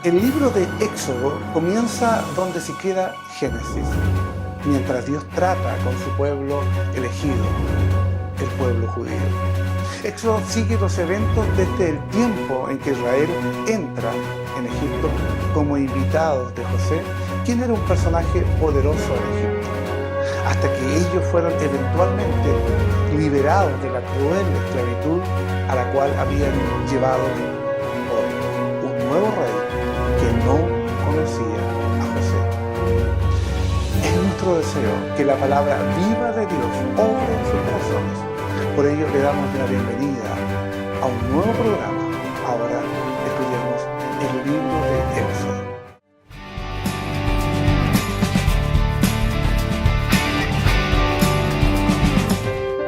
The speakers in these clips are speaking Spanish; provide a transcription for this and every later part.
El libro de Éxodo comienza donde se queda Génesis, mientras Dios trata con su pueblo elegido, el pueblo judío. Éxodo sigue los eventos desde el tiempo en que Israel entra en Egipto como invitados de José, quien era un personaje poderoso en Egipto, hasta que ellos fueron eventualmente liberados de la cruel esclavitud a la cual habían llevado por un nuevo rey que no conocía a José. Es nuestro deseo que la palabra viva de Dios obre en sus corazones. Por ello le damos la bienvenida a un nuevo programa. Ahora estudiamos el libro de Éxodo.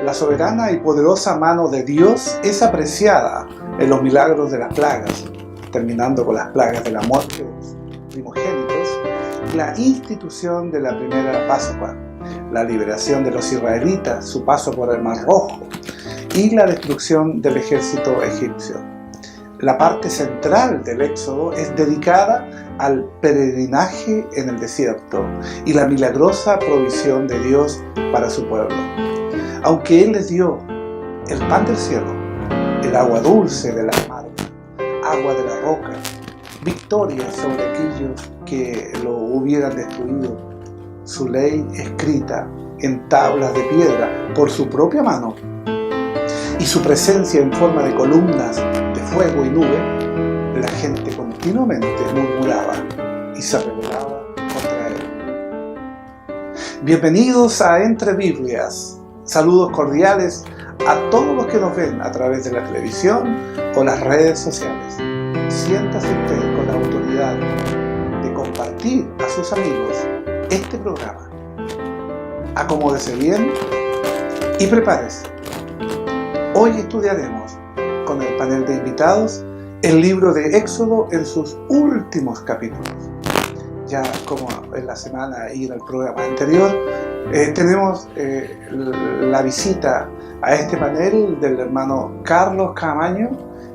La soberana y poderosa mano de Dios es apreciada en los milagros de las plagas, terminando con las plagas de la muerte de los primogénitos, la institución de la primera Pascua, la liberación de los israelitas, su paso por el Mar Rojo y la destrucción del ejército egipcio. La parte central del Éxodo es dedicada al peregrinaje en el desierto y la milagrosa provisión de Dios para su pueblo. Aunque Él les dio el pan del cielo, el agua dulce de la mar, agua de la roca, victoria sobre aquellos que lo hubieran destruido, su ley escrita en tablas de piedra por su propia mano, y su presencia en forma de columnas de fuego y nube, la gente continuamente murmuraba y se rebelaba contra Él. Bienvenidos a Entre Biblias. Saludos cordiales a todos los que nos ven a través de la televisión o las redes sociales. Siéntase usted con la autoridad de compartir a sus amigos este programa. Acomódese bien y prepárese. Hoy estudiaremos con el panel de invitados el libro de Éxodo en sus últimos capítulos. Ya como en la semana y en el programa anterior, tenemos la visita a este panel del hermano Carlos Camaño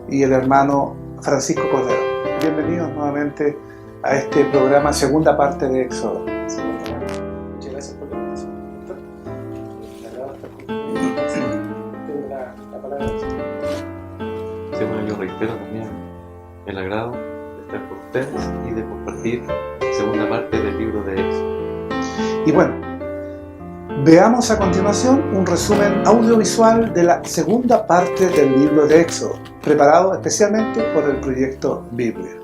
y el hermano Francisco Cordero. Bienvenidos nuevamente a este programa, segunda parte de Éxodo. Muchas gracias por la invitación, doctor. Me agrada estar contigo. Tengo la palabra. Sí, bueno, yo reitero también el agrado de estar con ustedes y de compartir la segunda parte del libro de Éxodo. Y bueno, veamos a continuación un resumen audiovisual de la segunda parte del libro de Éxodo, preparado especialmente por el proyecto Biblia.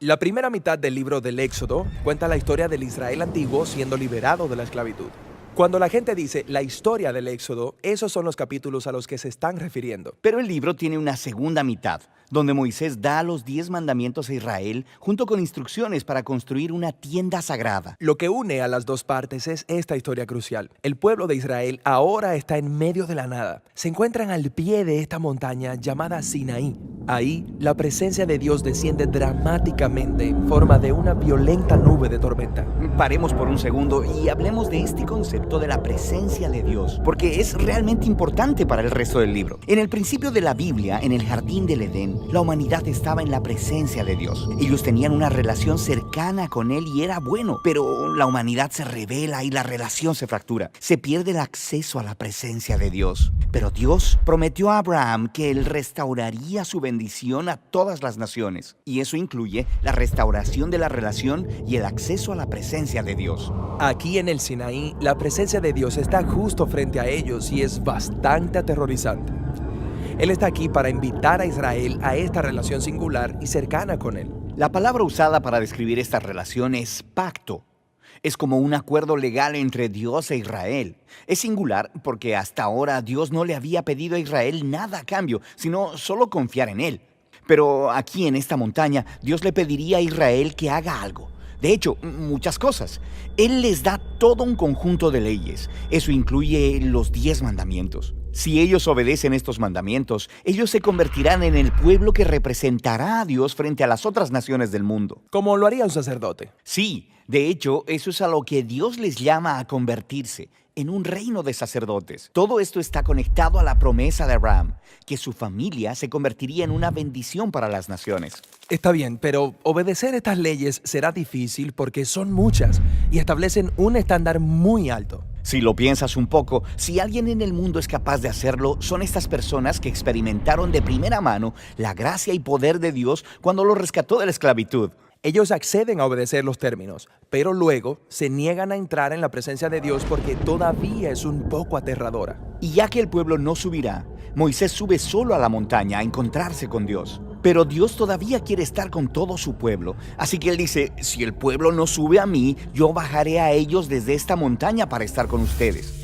La primera mitad del libro del Éxodo cuenta la historia del Israel antiguo siendo liberado de la esclavitud. Cuando la gente dice la historia del Éxodo, esos son los capítulos a los que se están refiriendo. Pero el libro tiene una segunda mitad, donde Moisés da los 10 mandamientos a Israel junto con instrucciones para construir una tienda sagrada. Lo que une a las dos partes es esta historia crucial. El pueblo de Israel ahora está en medio de la nada. Se encuentran al pie de esta montaña llamada Sinaí. Ahí, la presencia de Dios desciende dramáticamente en forma de una violenta nube de tormenta. Paremos por un segundo y hablemos de este concepto de la presencia de Dios, porque es realmente importante para el resto del libro. En el principio de la Biblia, en el jardín del Edén, la humanidad estaba en la presencia de Dios. Ellos tenían una relación cercana con Él y era bueno, pero la humanidad se rebela y la relación se fractura. Se pierde el acceso a la presencia de Dios. Pero Dios prometió a Abraham que Él restauraría su bendición a todas las naciones. Y eso incluye la restauración de la relación y el acceso a la presencia de Dios. Aquí en el Sinaí, la presencia de Dios está justo frente a ellos y es bastante aterrorizante. Él está aquí para invitar a Israel a esta relación singular y cercana con Él. La palabra usada para describir esta relación es pacto. Es como un acuerdo legal entre Dios e Israel. Es singular porque hasta ahora Dios no le había pedido a Israel nada a cambio, sino solo confiar en Él. Pero aquí en esta montaña, Dios le pediría a Israel que haga algo. De hecho, muchas cosas. Él les da todo un conjunto de leyes. Eso incluye los 10 mandamientos. Si ellos obedecen estos mandamientos, ellos se convertirán en el pueblo que representará a Dios frente a las otras naciones del mundo. Como lo haría un sacerdote. Sí, de hecho, eso es a lo que Dios les llama a convertirse. en un reino de sacerdotes. Todo esto está conectado a la promesa de Abraham, que su familia se convertiría en una bendición para las naciones. Está bien, pero obedecer estas leyes será difícil porque son muchas y establecen un estándar muy alto. Si lo piensas un poco, si alguien en el mundo es capaz de hacerlo, son estas personas que experimentaron de primera mano la gracia y poder de Dios cuando los rescató de la esclavitud. Ellos acceden a obedecer los términos, pero luego se niegan a entrar en la presencia de Dios porque todavía es un poco aterradora. Y ya que el pueblo no subirá, Moisés sube solo a la montaña a encontrarse con Dios. Pero Dios todavía quiere estar con todo su pueblo. Así que él dice, si el pueblo no sube a mí, yo bajaré a ellos desde esta montaña para estar con ustedes.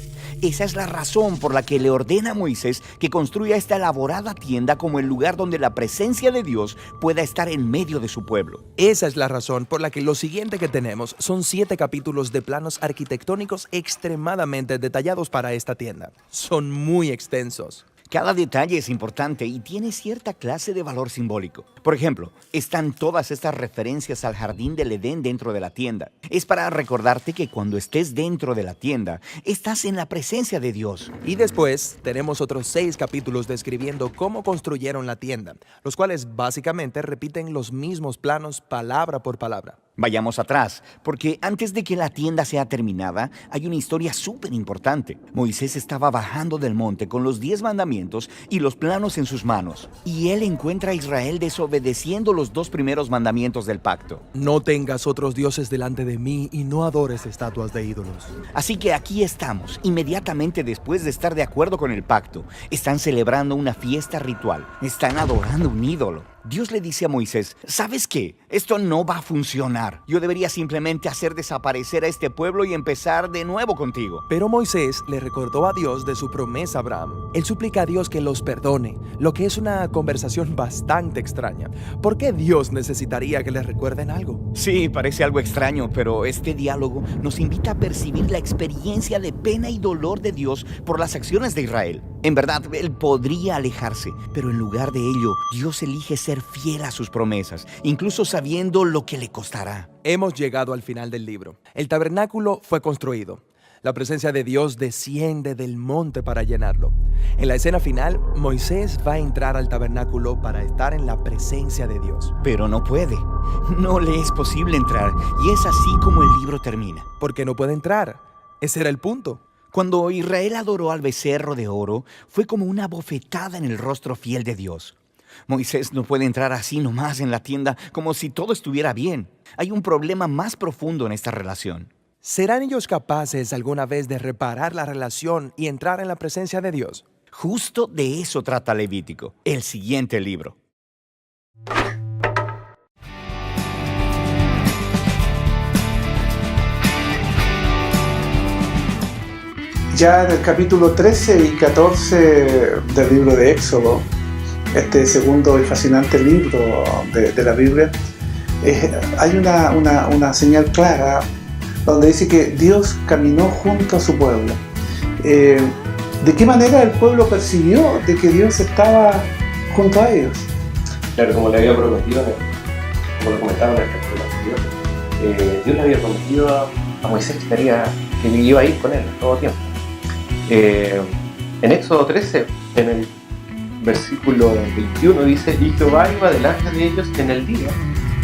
Esa es la razón por la que le ordena a Moisés que construya esta elaborada tienda como el lugar donde la presencia de Dios pueda estar en medio de su pueblo. Esa es la razón por la que lo siguiente que tenemos son 7 capítulos de planos arquitectónicos extremadamente detallados para esta tienda. Son muy extensos. Cada detalle es importante y tiene cierta clase de valor simbólico. Por ejemplo, están todas estas referencias al jardín del Edén dentro de la tienda. Es para recordarte que cuando estés dentro de la tienda, estás en la presencia de Dios. Y después tenemos otros 6 capítulos describiendo cómo construyeron la tienda, los cuales básicamente repiten los mismos planos palabra por palabra. Vayamos atrás, porque antes de que la tienda sea terminada, hay una historia súper importante. Moisés estaba bajando del monte con los 10 mandamientos y los planos en sus manos. Y él encuentra a Israel desobedeciendo los 2 primeros mandamientos del pacto. No tengas otros dioses delante de mí y no adores estatuas de ídolos. Así que aquí estamos, inmediatamente después de estar de acuerdo con el pacto. Están celebrando una fiesta ritual. Están adorando un ídolo. Dios le dice a Moisés, ¿sabes qué? Esto no va a funcionar. Yo debería simplemente hacer desaparecer a este pueblo y empezar de nuevo contigo. Pero Moisés le recordó a Dios de su promesa a Abraham. Él suplica a Dios que los perdone, lo que es una conversación bastante extraña. ¿Por qué Dios necesitaría que le recuerden algo? Sí, parece algo extraño, pero este diálogo nos invita a percibir la experiencia de pena y dolor de Dios por las acciones de Israel. En verdad, él podría alejarse, pero en lugar de ello, Dios elige ser fiel a sus promesas, incluso sabiendo lo que le costará. Hemos llegado al final del libro. El tabernáculo fue construido. La presencia de Dios desciende del monte para llenarlo. En la escena final, Moisés va a entrar al tabernáculo para estar en la presencia de Dios. Pero no puede. No le es posible entrar, y es así como el libro termina. ¿Por qué no puede entrar? Ese era el punto. Cuando Israel adoró al becerro de oro, fue como una bofetada en el rostro fiel de Dios. Moisés no puede entrar así nomás en la tienda como si todo estuviera bien. Hay un problema más profundo en esta relación. ¿Serán ellos capaces alguna vez de reparar la relación y entrar en la presencia de Dios? Justo de eso trata Levítico, el siguiente libro. Ya en el capítulo 13 y 14 del libro de Éxodo, este segundo y fascinante libro de la Biblia, hay una señal clara donde dice que Dios caminó junto a su pueblo. ¿De qué manera el pueblo percibió de que Dios estaba junto a ellos? Claro, como le había prometido, como lo comentaron en el capítulo anterior, Dios le había prometido a Moisés que iba a ir con él todo tiempo. En Éxodo 13, en el versículo 21 dice: y Jehová iba delante de ellos en el día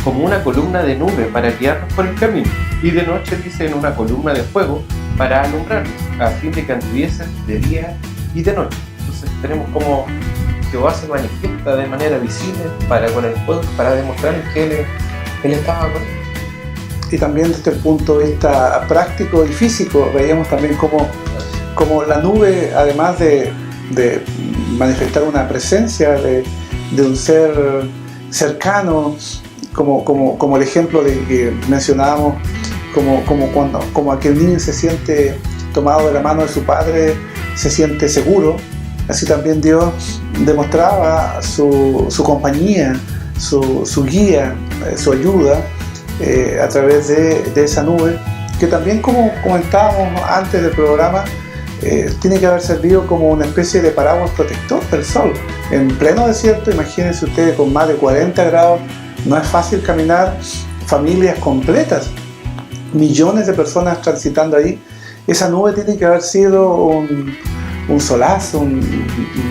como una columna de nube para guiarlos por el camino, y de noche dice en una columna de fuego para alumbrarlos, a fin de que anduviesen de día y de noche. Entonces tenemos como Jehová se manifiesta de manera visible para con el pueblo, para demostrar que él estaba con él. Y también desde el punto de vista práctico y físico, veíamos también como la nube, además de manifestar una presencia de un ser cercano, como el ejemplo de que mencionábamos, como aquel niño se siente tomado de la mano de su padre, se siente seguro. Así también Dios demostraba su compañía, su guía, su ayuda a través de esa nube, que también, como comentábamos antes del programa, tiene que haber servido como una especie de paraguas protector del sol. En pleno desierto, imagínense ustedes, con más de 40 grados, no es fácil caminar, familias completas, millones de personas transitando ahí, esa nube tiene que haber sido un solaz, un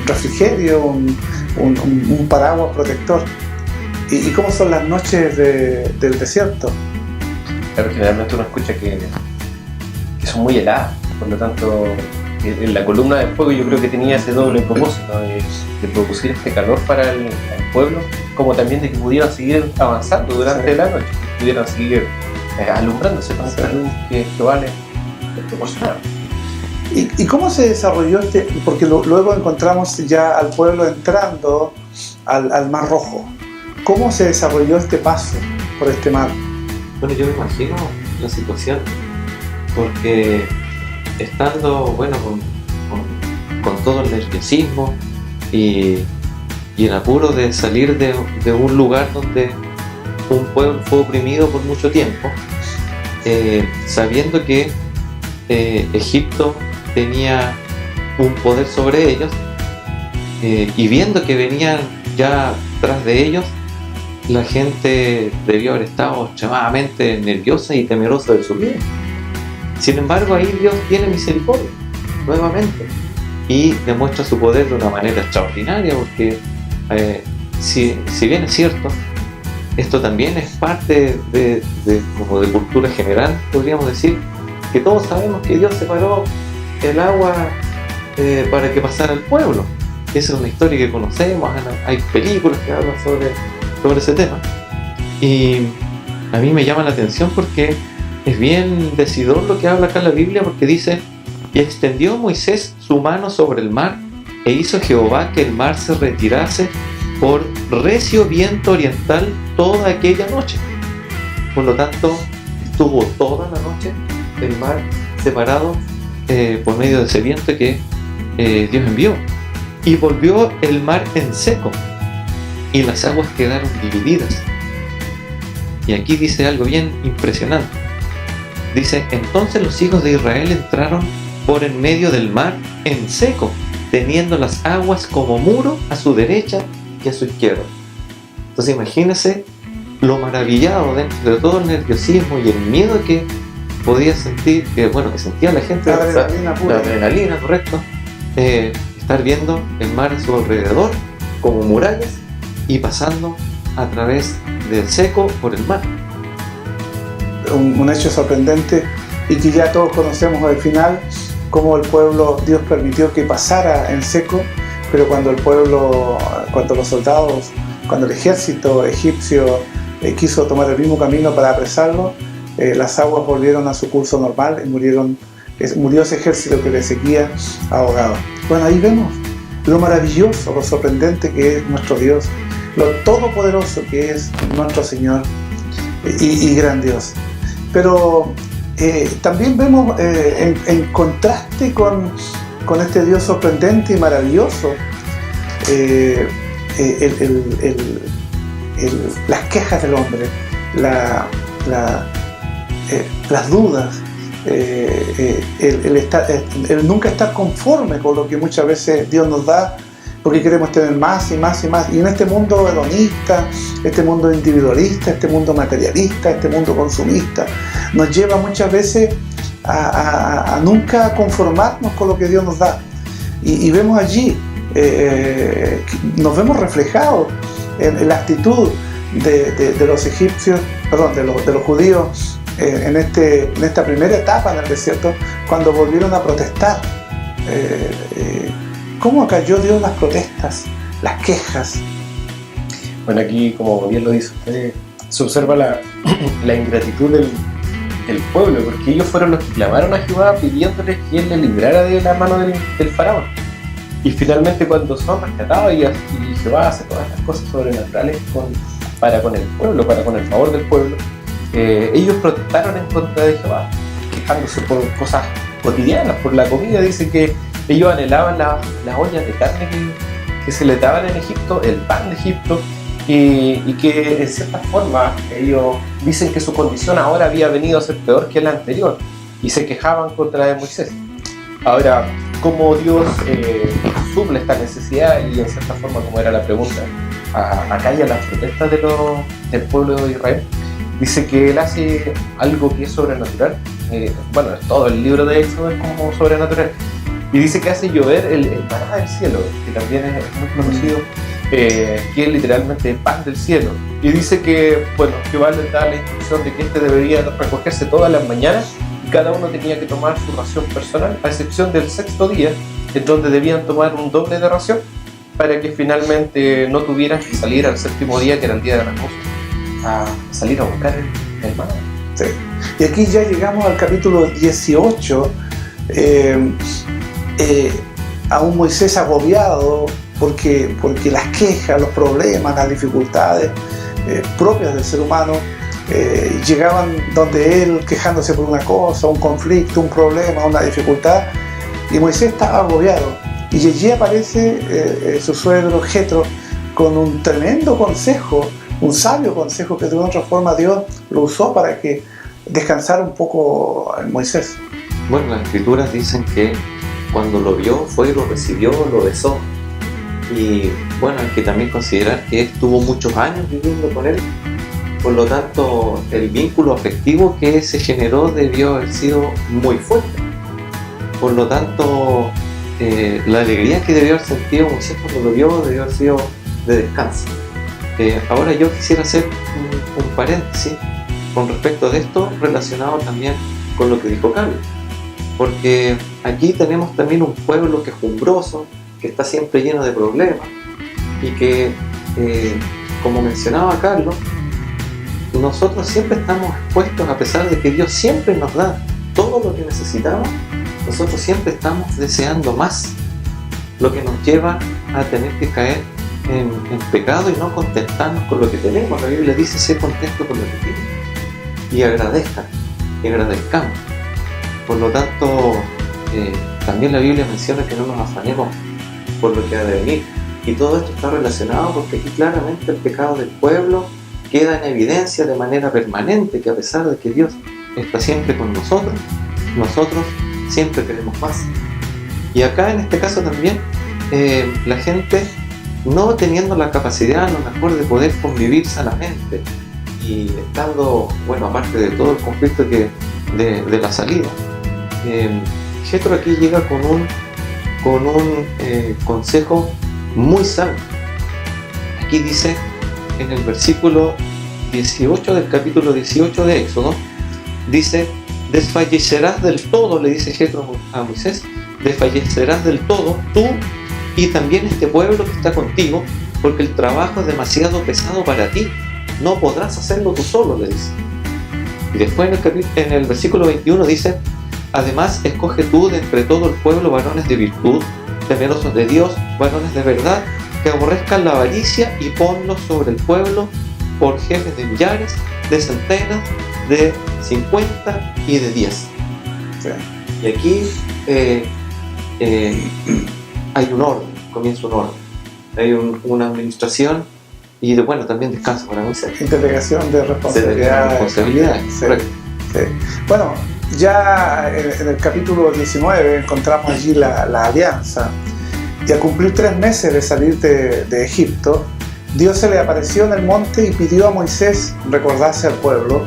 refrigerio, un paraguas protector. ¿Y cómo son las noches del desierto? Claro, generalmente uno escucha que son muy heladas, por lo tanto en la columna de fuego yo creo que tenía ese doble propósito de producir este calor para el pueblo, como también de que pudieran seguir avanzando durante la noche, que pudieran seguir alumbrándose con esta luz que Jehová les proporcionaba. ¿Y cómo se desarrolló porque luego encontramos ya al pueblo entrando al Mar Rojo? ¿Cómo se desarrolló este paso por este mar? Bueno, yo me imagino la situación, porque estando, bueno, con todo el nerviosismo y el apuro de salir de un lugar donde un pueblo fue oprimido por mucho tiempo, sabiendo que Egipto tenía un poder sobre ellos, y viendo que venían ya tras de ellos, la gente debió haber estado extremadamente nerviosa y temerosa de su vida. Sin embargo, ahí Dios tiene misericordia nuevamente y demuestra su poder de una manera extraordinaria, porque si bien es cierto, esto también es parte como de cultura general, podríamos decir, que todos sabemos que Dios separó el agua para que pasara el pueblo. Esa es una historia que conocemos, hay películas que hablan sobre ese tema, y a mí me llama la atención porque es bien decidor lo que habla acá en la Biblia, porque dice: y extendió Moisés su mano sobre el mar, e hizo Jehová que el mar se retirase por recio viento oriental toda aquella noche. Por lo tanto, estuvo toda la noche el mar separado por medio de ese viento que Dios envió, y volvió el mar en seco, y las aguas quedaron divididas. Y aquí dice algo bien impresionante. Dice: entonces los hijos de Israel entraron por en medio del mar en seco, teniendo las aguas como muro a su derecha y a su izquierda. Entonces imagínense lo maravillado dentro de todo el nerviosismo y el miedo que podía sentir, que sentía la gente, la adrenalina pura. La adrenalina, correcto, estar viendo el mar a su alrededor como murallas y pasando a través del seco por el mar. Un hecho sorprendente, y que ya todos conocemos al final, cómo el pueblo, Dios permitió que pasara en seco, pero cuando los soldados, cuando el ejército egipcio quiso tomar el mismo camino para apresarlo, las aguas volvieron a su curso normal y murió ese ejército que le seguía ahogado. Bueno, ahí vemos lo maravilloso, lo sorprendente que es nuestro Dios, lo todopoderoso que es nuestro Señor, y gran Dios. Pero también vemos en contraste con este Dios sorprendente y maravilloso, las quejas del hombre, las dudas, el nunca estar conforme con lo que muchas veces Dios nos da, porque queremos tener más y más y más. Y en este mundo hedonista, este mundo individualista, este mundo materialista, este mundo consumista, nos lleva muchas veces a nunca conformarnos con lo que Dios nos da. Y vemos allí, nos vemos reflejados en la actitud de los egipcios, de los judíos, en esta primera etapa en el desierto, cuando volvieron a protestar. ¿Cómo acalló Dios las protestas, las quejas? Bueno, aquí, como bien lo dice usted, se observa la ingratitud del pueblo, porque ellos fueron los que clamaron a Jehová pidiéndole que él les librara de la mano del faraón. Y finalmente, cuando son rescatados y Jehová hace todas las cosas sobrenaturales para con el pueblo, para con el favor del pueblo, ellos protestaron en contra de Jehová, quejándose por cosas cotidianas, por la comida. Dice que ellos anhelaban las ollas de carne que se les daban en Egipto, el pan de Egipto, y que en cierta forma ellos dicen que su condición ahora había venido a ser peor que la anterior, y se quejaban contra Moisés. Ahora, ¿cómo Dios suple esta necesidad? Y en cierta forma, como era la pregunta, acalla las protestas del pueblo de Israel. Dice que él hace algo que es sobrenatural, bueno, todo el libro de Éxodo es como sobrenatural. Y dice que hace llover el maná del cielo, que también es muy conocido, que es literalmente el pan del cielo. Y dice que, bueno, Jehová les da la instrucción de que debería recogerse todas las mañanas y cada uno tenía que tomar su ración personal, a excepción del sexto día, en donde debían tomar un doble de ración para que finalmente no tuvieran que salir al séptimo día, que era el día de reposo, a salir a buscar el maná. Sí. Y aquí ya llegamos al capítulo 18, a un Moisés agobiado porque las quejas, los problemas, las dificultades propias del ser humano llegaban donde él quejándose por una cosa, un conflicto, un problema, una dificultad, y Moisés estaba agobiado. Y allí aparece su suegro Jetro con un tremendo consejo, un sabio consejo que de una otra forma Dios lo usó para que descansara un poco en Moisés. Bueno, las escrituras dicen que cuando lo vio, fue y lo recibió, lo besó. Y bueno, hay que también considerar que estuvo muchos años viviendo con él. Por lo tanto, el vínculo afectivo que se generó debió haber sido muy fuerte. Por lo tanto, la alegría que debió haber sentido Moisés cuando lo vio debió haber sido de descanso. Ahora yo quisiera hacer un paréntesis con respecto de esto, relacionado también con lo que dijo Carlos. Porque aquí tenemos también un pueblo quejumbroso, que está siempre lleno de problemas y que, como mencionaba Carlos, nosotros siempre estamos expuestos, a pesar de que Dios siempre nos da todo lo que necesitamos, nosotros siempre estamos deseando más, lo que nos lleva a tener que caer en pecado y no contentarnos con lo que tenemos. La Biblia dice: sé contento con lo que tienes y agradezcan y agradezcamos. Por lo tanto, también la Biblia menciona que no nos afanemos por lo que ha de venir, y todo esto está relacionado porque aquí claramente el pecado del pueblo queda en evidencia de manera permanente, que a pesar de que Dios está siempre con nosotros, nosotros siempre queremos más. Y acá en este caso también la gente, no teniendo la capacidad a lo mejor de poder convivir sanamente y estando, bueno, aparte de todo el conflicto de la salida, Jetro aquí llega con un consejo muy sabio. Aquí dice en el versículo 18 del capítulo 18 de Éxodo, dice: desfallecerás del todo, le dice Jetro a Moisés, desfallecerás del todo tú y también este pueblo que está contigo, porque el trabajo es demasiado pesado para ti, no podrás hacerlo tú solo, le dice. Y después en el versículo 21 dice: además escoge tú de entre todo el pueblo varones de virtud, temerosos de Dios, varones de verdad, que aborrezcan la avaricia, y ponlos sobre el pueblo por jefes de millares, de centenas, de 50 y de 10. Sí. Y aquí hay un orden, comienza un orden, hay una administración y bueno, también descanso para Moisés. Interpretación de responsabilidades. Sí. Sí. Bueno, ya en el capítulo 19 encontramos allí la alianza, y al cumplir 3 meses de salir de Egipto, Dios se le apareció en el monte y pidió a Moisés recordase al pueblo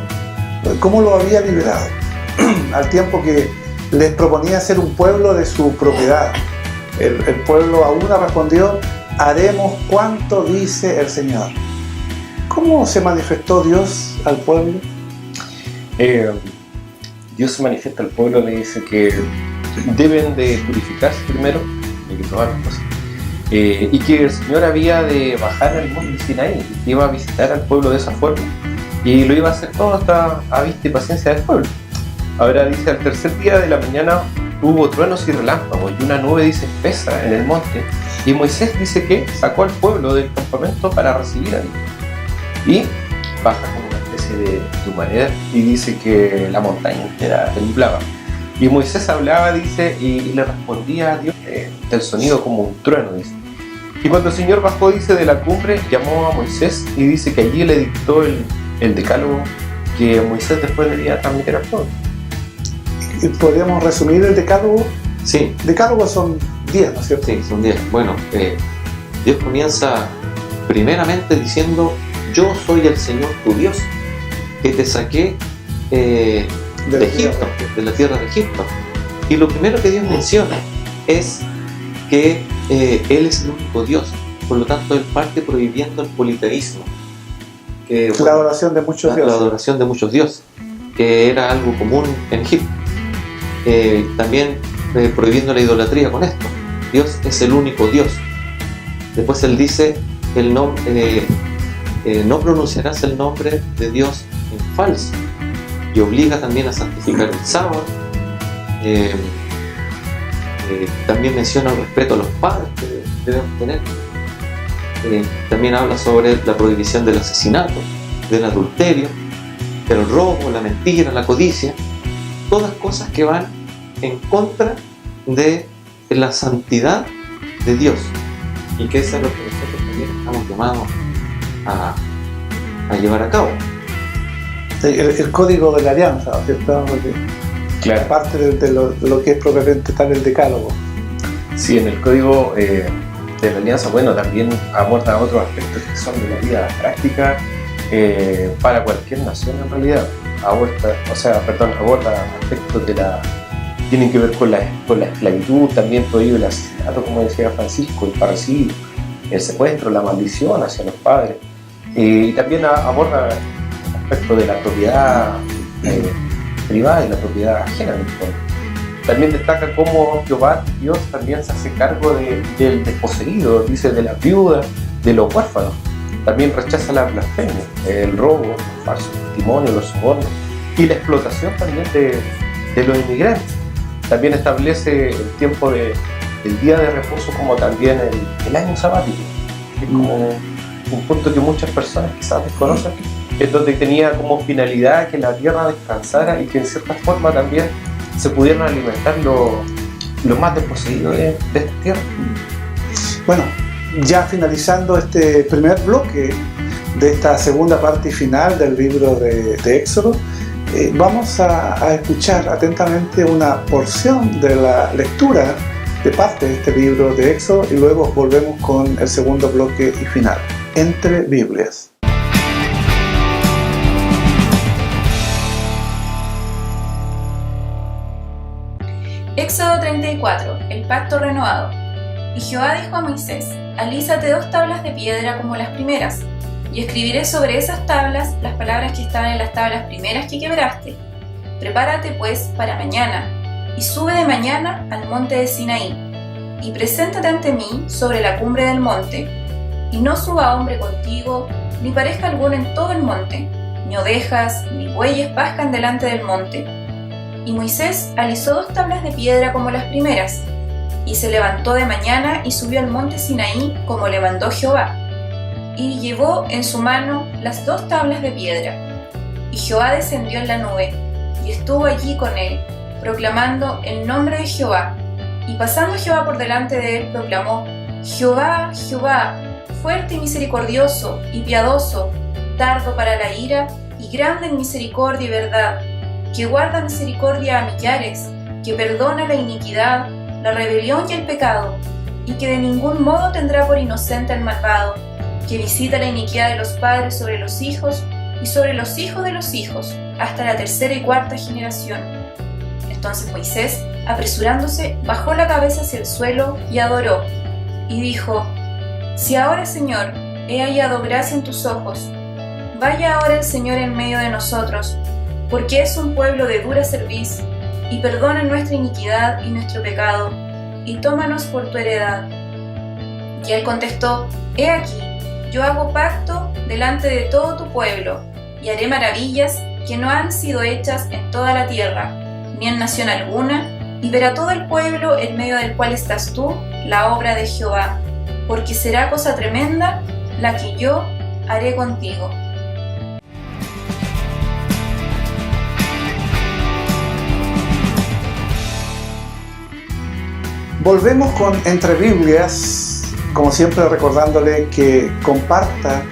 cómo lo había liberado, al tiempo que les proponía ser un pueblo de su propiedad. El pueblo a una respondió: haremos cuanto dice el Señor. ¿Cómo se manifestó Dios al pueblo? Dios se manifiesta al pueblo, le dice que deben de purificarse primero, hay que probar las cosas, y que el Señor había de bajar al monte Sinaí, que iba a visitar al pueblo de esa forma, y lo iba a hacer todo hasta a vista y paciencia del pueblo. Ahora dice: al tercer día de la mañana hubo truenos y relámpagos, y una nube, dice, espesa en el monte, y Moisés dice que sacó al pueblo del campamento para recibir a Dios, y baja como una especie de humareda, y dice que la montaña entera temblaba. Y Moisés hablaba, dice, y le respondía a Dios del sonido como un trueno, dice. Y cuando el Señor bajó, dice, de la cumbre, llamó a Moisés y dice que allí le dictó el decálogo que Moisés después debía transmitir al pueblo. ¿Podríamos resumir el decálogo? Sí. Decálogos son 10, ¿no es cierto? Sí, son 10. Bueno, Dios comienza primeramente diciendo: yo soy el Señor tu Dios, que te saqué de Egipto, de la tierra de Egipto. Y lo primero que Dios menciona es que Él es el único Dios. Por lo tanto, Él parte prohibiendo el politeísmo. La adoración de muchos dioses. La adoración de muchos dioses, que era algo común en Egipto. También prohibiendo la idolatría con esto. Dios es el único Dios. Después Él dice, no pronunciarás el nombre de Dios en falso. Y obliga también a santificar el sábado. También menciona el respeto a los padres que debemos tener. También habla sobre la prohibición del asesinato, del adulterio, del robo, la mentira, la codicia, todas cosas que van en contra de la santidad de Dios, y que eso es lo que nosotros también estamos llamados a llevar a cabo. El código de la alianza, ¿cierto? Claro. Parte de lo que es propiamente tal el decálogo. Sí, en el código de la alianza, bueno, también aborda otros aspectos que son de la vida práctica para cualquier nación en realidad. Aborda aspectos tienen que ver con la esclavitud, también prohíbe el asesinato, como decía Francisco, el parricidio, el secuestro, la maldición hacia los padres. Y también aborda el aspecto de la propiedad privada y la propiedad ajena del pueblo. También destaca cómo Jehová, Dios, también se hace cargo del desposeído, dice, de las viudas, de los huérfanos. También rechaza la blasfemia, el robo, el falso testimonio, los sobornos y la explotación también de los inmigrantes. También establece el tiempo del día de reposo como también el año sabático, que es como un punto que muchas personas quizás desconocen, es donde tenía como finalidad que la tierra descansara y que en cierta forma también se pudieran alimentar los más desposeídos de esta tierra. Bueno, ya finalizando este primer bloque de esta segunda parte y final del libro de Éxodo, vamos a escuchar atentamente una porción de la lectura de parte de este libro de Éxodo y luego volvemos con el segundo bloque y final, Entre Biblias. Éxodo 34, el pacto renovado. Y Jehová dijo a Moisés: alízate 2 tablas de piedra como las primeras, y escribiré sobre esas tablas las palabras que estaban en las tablas primeras que quebraste. Prepárate pues para mañana, y sube de mañana al monte de Sinaí, y preséntate ante mí sobre la cumbre del monte, y no suba hombre contigo, ni parezca alguno en todo el monte, ni ovejas, ni bueyes pascan delante del monte. Y Moisés alisó 2 tablas de piedra como las primeras, y se levantó de mañana y subió al monte Sinaí como le mandó Jehová, y llevó en su mano las 2 tablas de piedra. Y Jehová descendió en la nube, y estuvo allí con él, proclamando el nombre de Jehová. Y pasando Jehová por delante de él, proclamó: Jehová, Jehová, fuerte y misericordioso y piadoso, tardo para la ira y grande en misericordia y verdad, que guarda misericordia a millares, que perdona la iniquidad, la rebelión y el pecado, y que de ningún modo tendrá por inocente al malvado, que visita la iniquidad de los padres sobre los hijos y sobre los hijos de los hijos, hasta la 3ª y 4ª generación. Entonces Moisés, apresurándose, bajó la cabeza hacia el suelo y adoró, y dijo: si ahora, Señor, he hallado gracia en tus ojos, vaya ahora el Señor en medio de nosotros, porque es un pueblo de dura cerviz, y perdona nuestra iniquidad y nuestro pecado, y tómanos por tu heredad. Y él contestó: he aquí, yo hago pacto delante de todo tu pueblo, y haré maravillas que no han sido hechas en toda la tierra, ni en nación alguna, y verá todo el pueblo en medio del cual estás tú la obra de Jehová, porque será cosa tremenda la que yo haré contigo. Volvemos con Entre Biblias, como siempre recordándole que comparta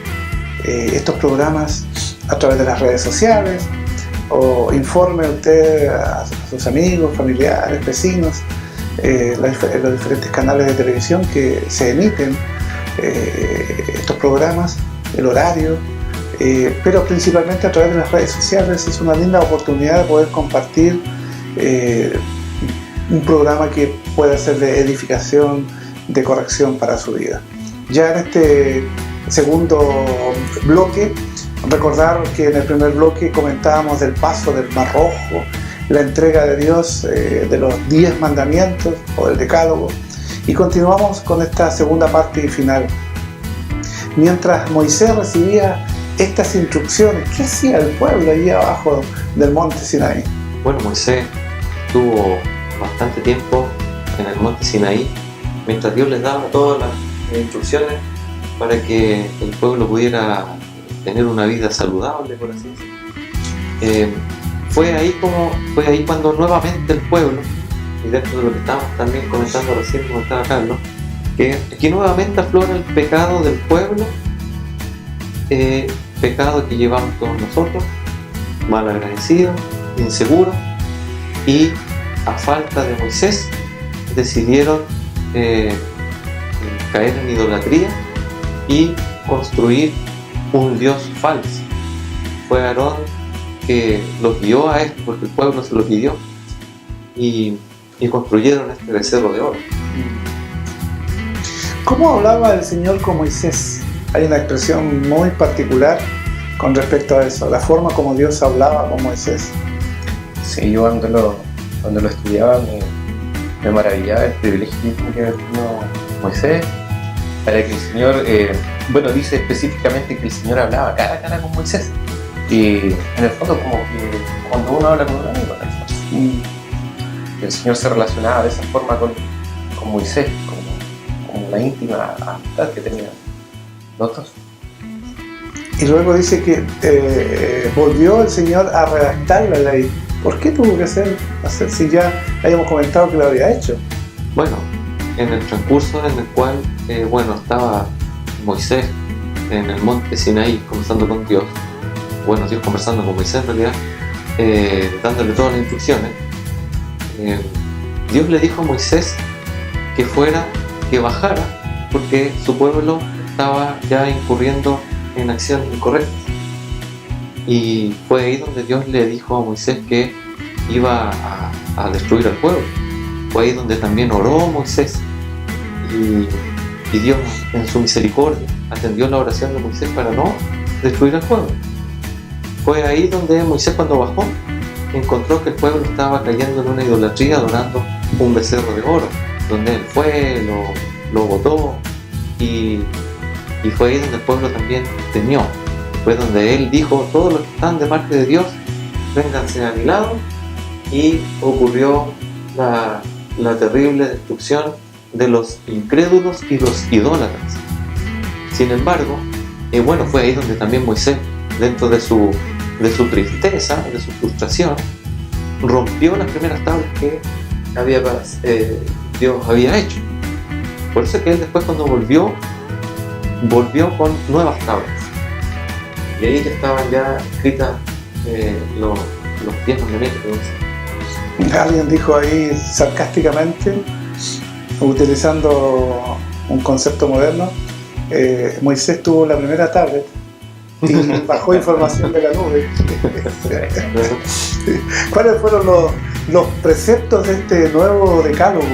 estos programas a través de las redes sociales, o informe usted a sus amigos, familiares, vecinos, los diferentes canales de televisión que se emiten estos programas, el horario, pero principalmente a través de las redes sociales. Es una linda oportunidad de poder compartir un programa que pueda ser de edificación, de corrección para su vida. Ya en este segundo bloque, recordar que en el primer bloque comentábamos del paso del Mar Rojo, la entrega de Dios de los 10 mandamientos o del Decálogo, y continuamos con esta segunda parte y final. Mientras Moisés recibía estas instrucciones, ¿qué hacía el pueblo allí abajo del monte Sinaí? Bueno, Moisés estuvo bastante tiempo en el monte Sinaí mientras Dios les daba todas las instrucciones para que el pueblo pudiera tener una vida saludable, por así decirlo. Fue ahí cuando nuevamente el pueblo, y dentro de lo que estábamos también comentando recién, comentaba Carlos, que nuevamente aflora el pecado del pueblo, pecado que llevamos todos nosotros, mal agradecidos, inseguros, y a falta de Moisés decidieron caer en idolatría y construir un Dios falso. Fue Aarón que los guió a esto porque el pueblo se lo pidió, y construyeron este becerro de oro. ¿Cómo hablaba el Señor con Moisés? Hay una expresión muy particular con respecto a eso, la forma como Dios hablaba con Moisés. Sí, yo cuando lo estudiaba me maravillaba el privilegio que tenía Moisés, para que el Señor, dice específicamente que el Señor hablaba cara a cara con Moisés, y en el fondo como que cuando uno habla con un amigo, en el fondo. El Señor se relacionaba de esa forma con Moisés, como una íntima amistad que tenían los dos. Y luego dice que volvió el Señor a redactar la ley. ¿Por qué tuvo que hacer si ya habíamos comentado que lo había hecho? Bueno, en el transcurso en el cual estaba Moisés en el monte Sinaí conversando con Dios, Dios conversando con Moisés en realidad, dándole todas las instrucciones, Dios le dijo a Moisés que bajara, porque su pueblo estaba ya incurriendo en acciones incorrectas. Y fue ahí donde Dios le dijo a Moisés que iba a destruir al pueblo. Fue ahí donde también oró Moisés, y Dios en su misericordia atendió la oración de Moisés para no destruir al pueblo. Fue ahí donde Moisés, cuando bajó, encontró que el pueblo estaba cayendo en una idolatría, adorando un becerro de oro, donde él fue, lo botó, y fue ahí donde el pueblo también temió. Fue donde él dijo: todos los que están de parte de Dios, vénganse a mi lado, y ocurrió la terrible destrucción de los incrédulos y los idólatras. Sin embargo, fue ahí donde también Moisés, dentro de su tristeza, de su frustración, rompió las primeras tablas que Dios había hecho. Por eso es que él después, cuando volvió con nuevas tablas, y ahí ya estaban escritas los 10 mandamientos de Moisés. Alguien dijo ahí sarcásticamente, utilizando un concepto moderno, Moisés tuvo la primera tablet y bajó información de la nube. ¿Cuáles fueron los preceptos de este nuevo decálogo?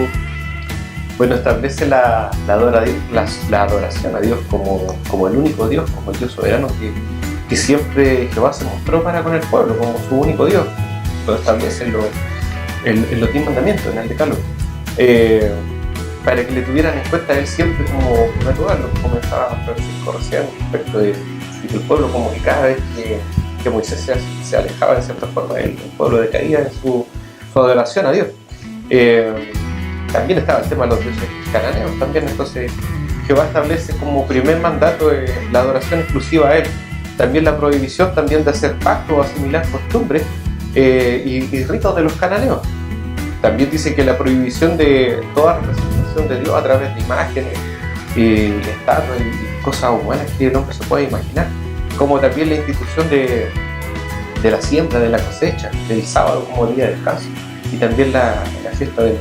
Bueno, establece la adoración a Dios como el único Dios, como el Dios soberano que siempre Jehová se mostró para con el pueblo, como su único Dios. Lo establece en los 10 mandamientos, en el decálogo, para que le tuvieran en cuenta a él siempre como primer lugar. Lo que comentaba Francisco recién respecto de que el pueblo, como que cada vez que Moisés se alejaba de cierta forma, el pueblo decaía en su adoración a Dios. También estaba el tema de los dioses cananeos también. Entonces Jehová establece como primer mandato la adoración exclusiva a él. También la prohibición también de hacer pactos o asimilar costumbres y ritos de los cananeos. También dice que la prohibición de toda representación de Dios a través de imágenes, estatuas y cosas humanas que el hombre se puede imaginar, como también la institución de la siembra, de la cosecha, del sábado como día de descanso, y también la fiesta de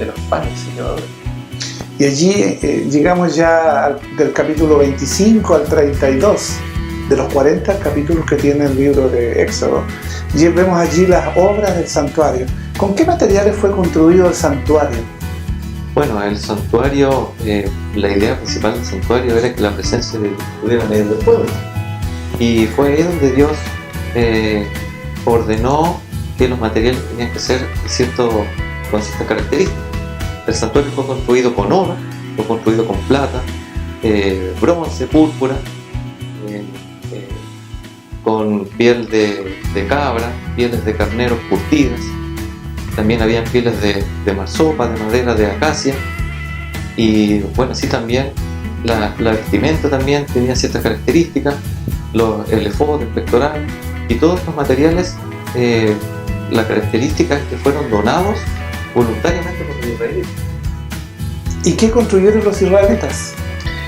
los panes sin levadura. Y allí llegamos ya del capítulo 25 al 32. de los 40 capítulos que tiene el libro de Éxodo. Y vemos allí las obras del santuario. ¿Con qué materiales fue construido el santuario? Bueno, el santuario, la idea principal del santuario era que la presencia de Dios estuviera en medio del pueblo. Y fue ahí donde Dios ordenó que los materiales tenían que ser con ciertas características. El santuario fue construido con oro, fue construido con plata, bronce, púrpura, con piel de cabra, pieles de carneros curtidas. También habían pieles de marsopa, de madera de acacia. Y bueno, sí, también la vestimenta también tenía ciertas características, el efod, el pectoral, y todos estos materiales, la característica es que fueron donados voluntariamente por los israelitas. ¿Y qué construyeron los israelitas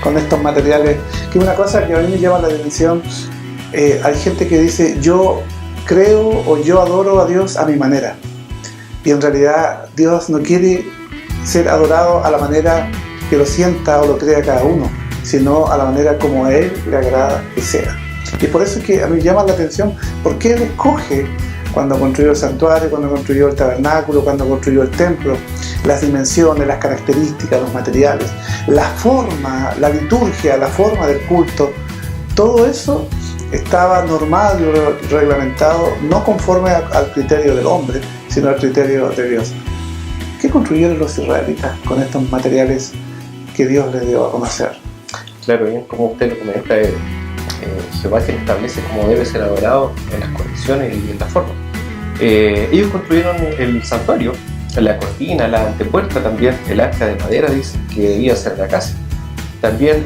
con estos materiales? Que es una cosa que a mí me llama la atención. Hay gente que dice, yo creo o yo adoro a Dios a mi manera. Y en realidad Dios no quiere ser adorado a la manera que lo sienta o lo crea cada uno, sino a la manera como a Él le agrada que sea. Y por eso es que a mí me llama la atención por qué Él escoge, cuando construyó el santuario, cuando construyó el tabernáculo, cuando construyó el templo, las dimensiones, las características, los materiales, la forma, la liturgia, la forma del culto. Todo eso estaba normado y reglamentado, no conforme al criterio del hombre, sino al criterio de Dios. ¿Qué construyeron los israelitas con estos materiales que Dios les dio a conocer? Claro, bien, como usted lo comenta, Jehová quien establece cómo debe ser adorado en las condiciones y en la forma. Ellos construyeron el santuario, la cortina, la antepuerta, también el arca de madera, dice, que debía ser de acacia. También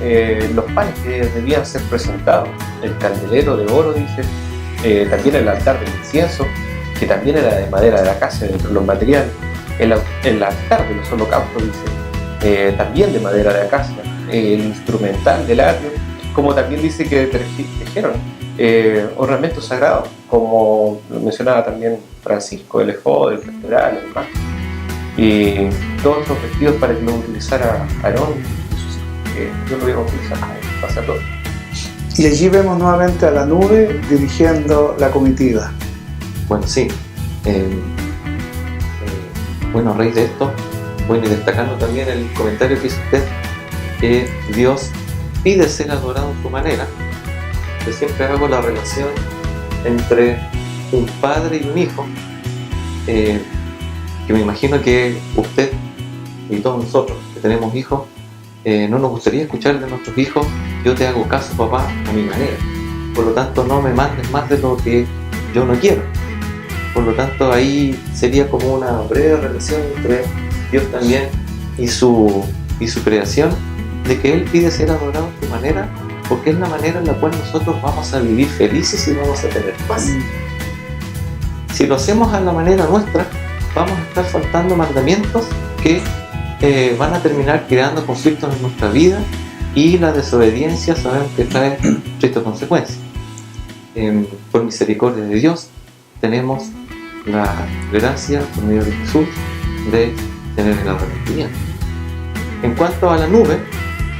los panes que debían ser presentados, el candelero de oro, dice, también el altar del incienso, que también era de madera de acacia dentro de los materiales, el altar de los holocaustos, dice, también de madera de acacia, el instrumental del atrio, como también dice que tejieron ornamentos sagrados, como lo mencionaba también Francisco, el efod, el pectoral, el manto, y todos los vestidos para que lo utilizara Aarón y sus hijos, yo lo iba a utilizar como sacerdote. Y allí vemos nuevamente a la nube dirigiendo la comitiva. Bueno, sí. Bueno, a raíz de esto, bueno, y destacando también el comentario que hizo usted, que Dios pide ser adorado en su manera. Yo siempre hago la relación entre un padre y un hijo, que me imagino que usted y todos nosotros que tenemos hijos, no nos gustaría escuchar de nuestros hijos, yo te hago caso, papá, a mi manera, por lo tanto no me mandes más de lo que yo no quiero. Por lo tanto ahí sería como una breve relación entre Dios también y su creación, de que Él pide ser adorado a su manera, porque es la manera en la cual nosotros vamos a vivir felices y vamos a tener paz. Si lo hacemos a la manera nuestra, vamos a estar faltando mandamientos que van a terminar creando conflictos en nuestra vida, y la desobediencia sabemos que trae tristes consecuencias. Por misericordia de Dios tenemos la gracia por medio de Jesús de tener el arrepentimiento. En cuanto a la nube,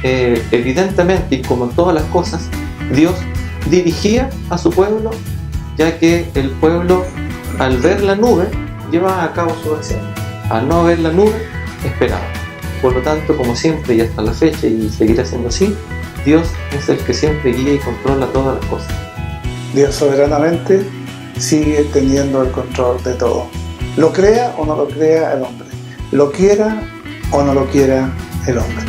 evidentemente, y como en todas las cosas, Dios dirigía a su pueblo, ya que el pueblo, al ver la nube, llevaba a cabo su acción. Al no ver la nube, esperaba. Por lo tanto, como siempre y hasta la fecha, y seguirá siendo así, Dios es el que siempre guía y controla todas las cosas. Dios soberanamente sigue teniendo el control de todo. Lo crea o no lo crea el hombre, lo quiera o no lo quiera el hombre.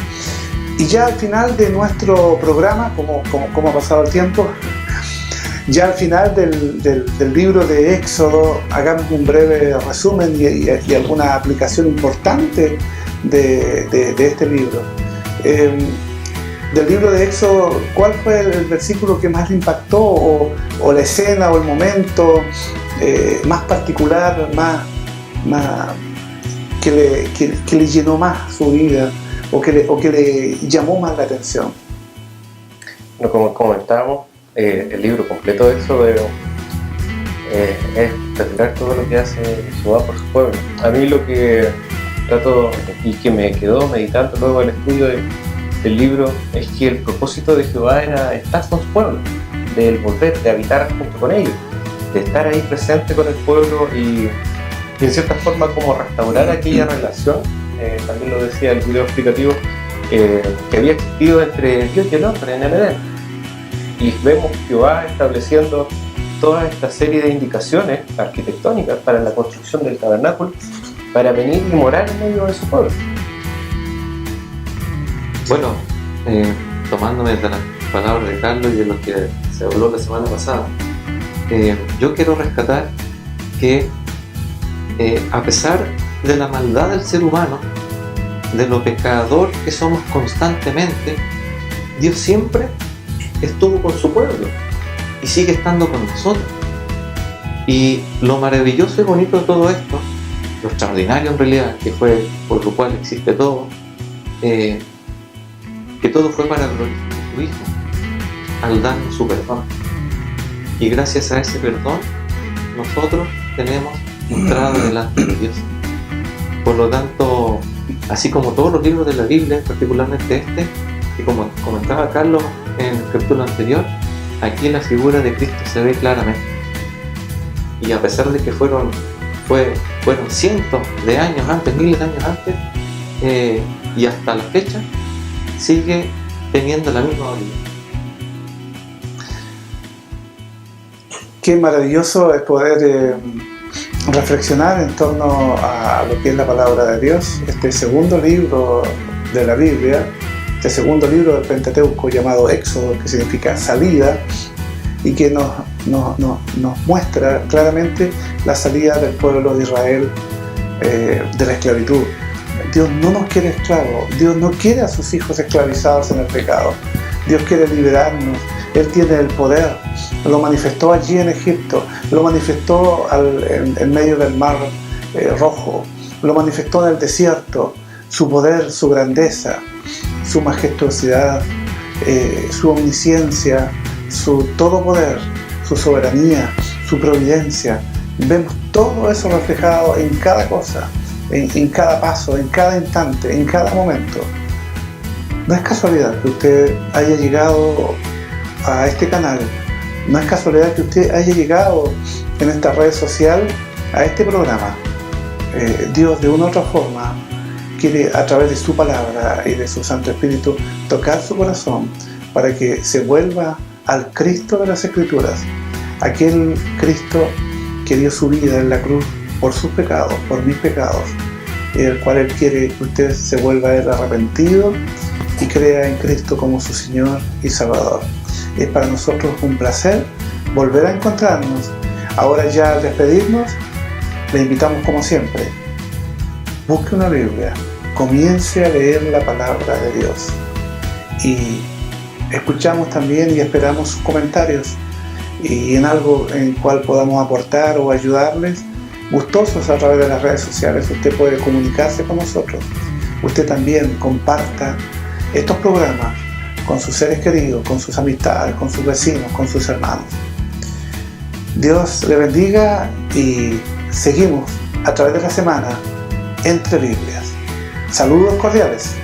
Y ya al final de nuestro programa, como ha pasado el tiempo, ya al final del libro de Éxodo, hagamos un breve resumen y alguna aplicación importante de este libro. Del libro de Éxodo, ¿cuál fue el versículo que más le impactó, o la escena o el momento más particular, más que le llenó más su vida, o que le llamó más la atención? Bueno, como comentábamos, el libro completo de Éxodo es espectacular, todo lo que hace Jehová por su pueblo. A mí lo que trato y que me quedó meditando luego del estudio del libro es que el propósito de Jehová era estar con su pueblo, del volver, de habitar junto con ellos, de estar ahí presente con el pueblo y en cierta forma como restaurar aquella relación, también lo decía el video explicativo, que había existido entre Dios y el hombre en el Edén. Y vemos Jehová estableciendo toda esta serie de indicaciones arquitectónicas para la construcción del tabernáculo, para venir y morar en medio de su pueblo. Bueno, tomándome de las palabras de Carlos y de lo que se habló la semana pasada, yo quiero rescatar que a pesar de la maldad del ser humano, de lo pecador que somos constantemente, Dios siempre estuvo con su pueblo y sigue estando con nosotros. Y lo maravilloso y bonito de todo esto, lo extraordinario en realidad, que fue por lo cual existe todo, que todo fue para glorificar a su Hijo al darnos su perdón. Y gracias a ese perdón nosotros tenemos entrada delante de Dios. Por lo tanto, así como todos los libros de la Biblia, particularmente este, que como comentaba Carlos en el capítulo anterior, aquí la figura de Cristo se ve claramente. Y a pesar de que fueron cientos de años antes, miles de años antes, y hasta la fecha, sigue teniendo la misma validez. Qué maravilloso es poder reflexionar en torno a lo que es la palabra de Dios, este segundo libro de la Biblia, este segundo libro del Pentateuco llamado Éxodo, que significa salida, y que nos muestra claramente la salida del pueblo de Israel de la esclavitud. Dios no nos quiere esclavos, Dios no quiere a sus hijos esclavizados en el pecado. Dios quiere liberarnos, Él tiene el poder, lo manifestó allí en Egipto, lo manifestó en medio del mar rojo, lo manifestó en el desierto, su poder, su grandeza, su majestuosidad, su omnisciencia, su todo poder, su soberanía, su providencia. Vemos todo eso reflejado en cada cosa, en cada paso, en cada instante, en cada momento. No es casualidad que usted haya llegado a este canal, no es casualidad que usted haya llegado en esta red social a este programa. Dios de una u otra forma quiere, a través de su palabra y de su Santo Espíritu, tocar su corazón para que se vuelva al Cristo de las Escrituras, aquel Cristo que dio su vida en la cruz por sus pecados, por mis pecados, y el cual Él quiere que usted se vuelva a Él arrepentido y crea en Cristo como su Señor y Salvador. Es para nosotros un placer volver a encontrarnos. Ahora ya al despedirnos, le invitamos como siempre, busque una Biblia, comience a leer la palabra de Dios y escuchamos también y esperamos sus comentarios y en algo en cual podamos aportar o ayudarles, gustosos a través de las redes sociales. Usted puede comunicarse con nosotros. Usted también comparta estos programas con sus seres queridos, con sus amistades, con sus vecinos, con sus hermanos. Dios le bendiga y seguimos a través de la semana entre Biblias. Saludos cordiales.